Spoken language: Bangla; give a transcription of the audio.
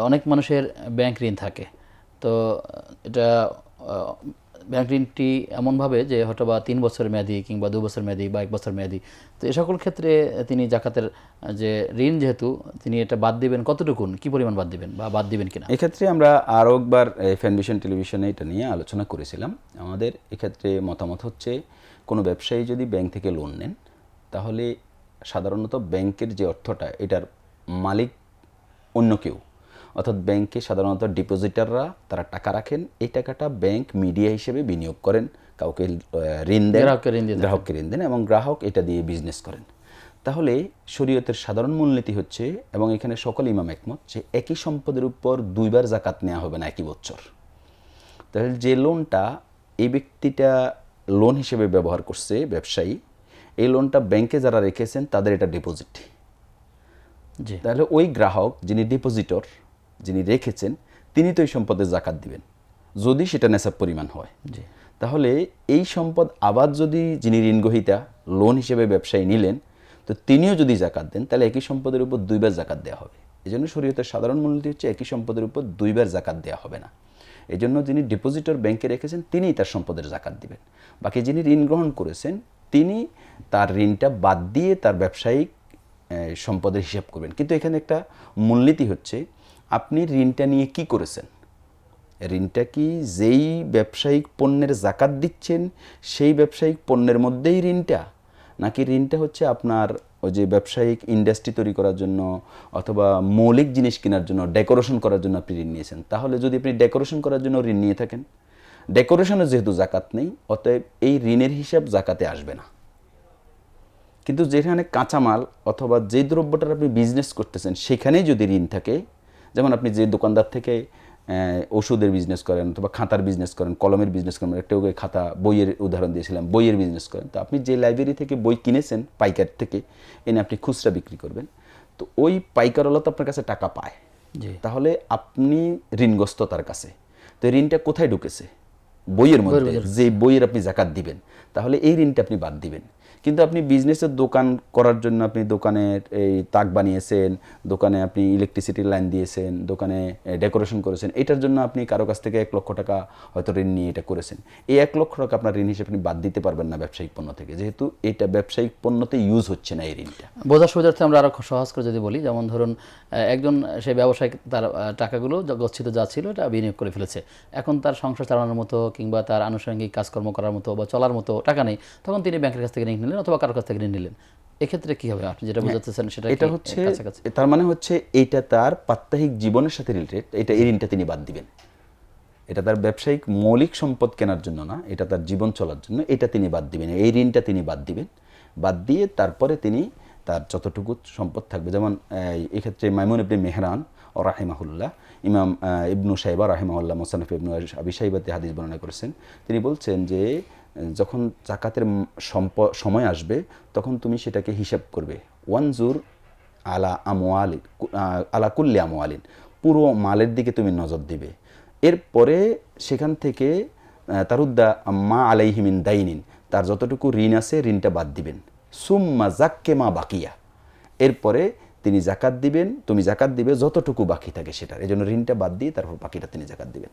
অনেক মানুষের ব্যাংক ঋণ থাকে। তো এটা ব্যাংক ঋণটি এমনভাবে যে হয়তো বা 3 বছর মেয়াদি কিংবা 2 বছর মেয়াদি বা 1 বছর মেয়াদি, তো এ সকল ক্ষেত্রে তিনি জাকাতের যে ঋণ যেহেতু তিনি এটা বাদ দিবেন কতটুকুন, কি পরিমাণ বাদ দিবেন বা বাদ দিবেন কিনা? এক্ষেত্রে আমরা আরও একবার ফ্যানভিশন টেলিভিশনে এটা নিয়ে আলোচনা করেছিলাম। আমাদের এক্ষেত্রে মতামত হচ্ছে, কোনো ব্যবসায়ী যদি ব্যাংক থেকে লোন নেন, তাহলে সাধারণত ব্যাংকের যে অর্থটা, এটার মালিক অন্য কেউ, অর্থাৎ ব্যাংকে সাধারণত ডিপোজিটাররা তারা টাকা রাখেন, এই টাকাটা ব্যাংক মিডিয়া হিসেবে বিনিয়োগ করেন, কাউকে ঋণ দেন, গ্রাহককে ঋণ দেন এবং গ্রাহক এটা দিয়ে বিজনেস করেন। তাহলে শরীয়তের সাধারণ মূলনীতি হচ্ছে, এবং এখানে সকল ইমাম একমত, যে একই সম্পদের উপর দুইবার জাকাত নেওয়া হবে না একই বছর। তাহলে যে লোনটা এই ব্যক্তিটা লোন হিসেবে ব্যবহার করছে ব্যবসায়ী, এই লোনটা ব্যাংকে যারা রেখেছেন তাদের এটা ডিপোজিট। তাহলে ওই গ্রাহক যিনি ডিপোজিটর, যিনি রেখেছেন, তিনি তো এই সম্পদের জাকাত দিবেন যদি সেটা নেশাব পরিমাণ হয়। তাহলে এই সম্পদ আবার যদি যিনি ঋণগ্রহীতা লোন হিসেবে ব্যবসায়ী নিলেন, তো তিনিও যদি জাকাত দেন, তাহলে একই সম্পদের উপর দুইবার জাকাত দেওয়া হবে। এই জন্য শরীয়তের সাধারণ মূলনীতি হচ্ছে একই সম্পদের উপর দুইবার জাকাত দেওয়া হবে না। এই জন্য যিনি ডিপোজিটর ব্যাংকে রেখেছেন তিনিই তার সম্পদের জাকাত দিবেন। বাকি যিনি ঋণ গ্রহণ করেছেন তিনি তার ঋণটা বাদ দিয়ে তার ব্যবসায়িক সম্পদের হিসাব করবেন। কিন্তু এখানে একটা মূলনীতি হচ্ছে, আপনি ঋণটা নিয়ে কি করেছেন। ঋণটা কি যেই ব্যবসায়িক পণ্যের জাকাত দিচ্ছেন সেই ব্যবসায়িক পণ্যের মধ্যেই ঋণটা, নাকি ঋণটা হচ্ছে আপনার ওই যে ব্যবসায়িক ইন্ডাস্ট্রি তৈরি করার জন্য অথবা মৌলিক জিনিস কেনার জন্য, ডেকোরেশন করার জন্য আপনি ঋণ নিয়েছেন। তাহলে যদি আপনি ডেকোরেশন করার জন্য ঋণ নিয়ে থাকেন, ডেকোরেশনে যেহেতু জাকাত নেই, অতএব এই ঋণের হিসাব জাকাতে আসবে না। কিন্তু যেখানে কাঁচামাল অথবা যে দ্রব্যটার আপনি বিজনেস করতেছেন সেখানেই যদি ঋণ থাকে, যেমন আপনি যে দোকানদার থেকে ওষুধের বিজনেস করেন অথবা খাতার বিজনেস করেন, কলমের বিজনেস করেন, একটা খাতা বইয়ের উদাহরণ দিয়েছিলাম, বইয়ের বিজনেস করেন, তো আপনি যে লাইব্রেরি থেকে বই কিনেছেন পাইকার থেকে, এনে আপনি খুচরা বিক্রি করবেন, তো ওই পাইকারওয়ালা তো আপনার কাছে টাকা পায়, তাহলে আপনি ঋণগ্রস্ত তার কাছে। তো ঋণটা কোথায় ঢুকেছে? বইয়ের মধ্যে, যে বইয়ের আপনি জাকাত দিবেন, তাহলে এই ঋণটা আপনি বাদ দিবেন। কিন্তু আপনি বিজনেসের দোকান করার জন্য আপনি দোকানের এই তাক বানিয়েছেন, দোকানে আপনি ইলেকট্রিসিটির লাইন দিয়েছেন, দোকানে ডেকোরেশন করেছেন, এটার জন্য আপনি কারো কাছ থেকে 1 লক্ষ টাকা হয়তো ঋণ নিয়ে এটা করেছেন, এই 1 লক্ষ টাকা আপনার ঋণ হিসেবে আপনি বাদ দিতে পারবেন না ব্যবসায়িক পণ্য থেকে, যেহেতু এটা ব্যবসায়িক পণ্যতে ইউজ হচ্ছে না এই ঋণটা। বোঝার সুবিধার্থে আমরা আরো সহজ করে যদি বলি, যেমন ধরুন একজন সে ব্যবসায়ী তার টাকাগুলো গচ্ছিত যা ছিল এটা বিনিয়োগ করে ফেলেছে, এখন তার সংসার চালানোর মতো কিংবা তার আনুষঙ্গিক কাজকর্ম করার মতো বা চলার মতো টাকা নেই, তখন তিনি ব্যাংকের কাছ থেকে ঋণ নিলেন অথবা কারোর কাছ থেকে ঋণ নিলেন। এক্ষেত্রে কি হবে আপনি যেটা বোঝাতেছেন সেটা? এটা হচ্ছে, তার মানে হচ্ছে এইটা তার প্রাত্যহিক জীবনের সাথে রিলেটেড, এটা এই ঋণটা তিনি বাদ দিবেন। এটা তার ব্যবসায়িক মৌলিক সম্পদ কেনার জন্য না, এটা তার জীবন চলার জন্য, এটা তিনি বাদ দিবেন, এই ঋণটা তিনি বাদ দিবেন। বাদ দিয়ে তারপরে তিনি তার যতটুকু সম্পদ থাকবে, যেমন এক্ষেত্রে মাইমুন ইবনে মেহরান ও রাহিমাহুল্লাহ, ইমাম ইবনু সাইবা রাহিমাহুল্লাহ মুসান্নাফ ইবনু আবি শাইবাতে হাদিস বর্ণনা করেছেন। তিনি বলছেন যে যখন জাকাতের সময় আসবে তখন তুমি সেটাকে হিসাব করবে, ওয়ানজুর আলা আমওয়ালিন, আলা কুল্লি আমওয়ালিন, পুরো মালের দিকে তুমি নজর দিবে। এরপরে সেখান থেকে তারুদ্দা মা আলাইহি মিন দাইনিন, তার যতটুকু ঋণ আছে ঋণটা বাদ দিবেন। সুম্মা জাক্কে মা বাকিয়া, এরপরে তিনি জাকাত দিবেন, তুমি জাকাত দিবে যতটুকু বাকি থাকে সেটার, এই জন্য ঋণটা বাদ দিয়ে তারপর বাকিটা তিনি জাকাত দিবেন।